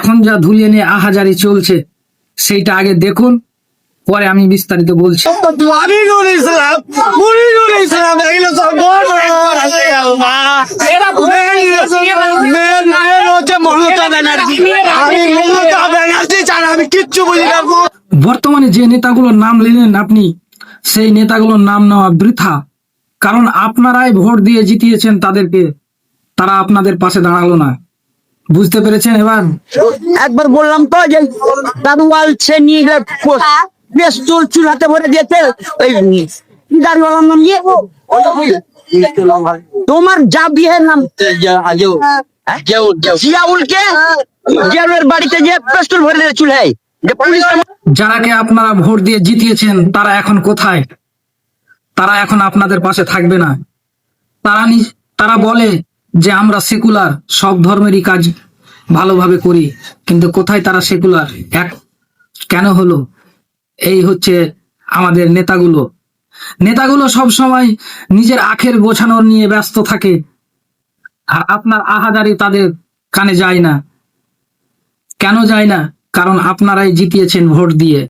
এখন যা ধুলিয়ে নিয়ে আহাজারি চলছে সেইটা আগে দেখুন, পরে আমি বিস্তারিত বলছি। আমিনুল ইসলাম, মুনিরুল ইসলাম, এগুলো সব বড় বড় আছে আল্লাহ। মেয়ের হচ্ছে মমতা ব্যানার্জি। আমি মমতা ব্যানার্জি ছাড়া আমি কিচ্ছু বুঝি না। বর্তমানে যে নেতাগুলোর নাম নিলেন আপনি, সেই নেতাগুলোর নাম নেওয়া বৃথা, কারণ আপনারাই ভোট দিয়ে জিতিয়েছেন তাদেরকে, তারা আপনাদের পাশে দাঁড়ালো না। বুঝতে পেরেছেন এবার? একবার বললাম তো যে দাদুয়াল সে নিয়ে গেলে বেশ চুলাতে ভরে দিয়েছে ওই দাদুয়ালার নাম দিয়ে তোমার যা বিয়ের নাম জিয়াউলকে জিয়াউলের বাড়িতে যে পেস্টল ভরে দিয়েছে চুলায় যে পুলিশ। যারাকে আপনারা ভোট দিয়ে জিতিয়েছেন তারা এখন কোথায়? তারা এখন আপনাদের পাশে থাকবে না। তারা বলে যে আমরা সেকুলার, সব ধর্মেরই কাজ ভালোভাবে করি, কিন্তু কোথায় তারা সেকুলার? কেন হলো? এই হচ্ছে আমাদের নেতাগুলো সব সময় নিজের আখের গোছানোর নিয়ে ব্যস্ত থাকে, আর আপনার আহাজারি তাদের কানে যায় না। কেন যায় না? কারণ আপনারাই জিতিয়েছেন ভোট দিয়ে।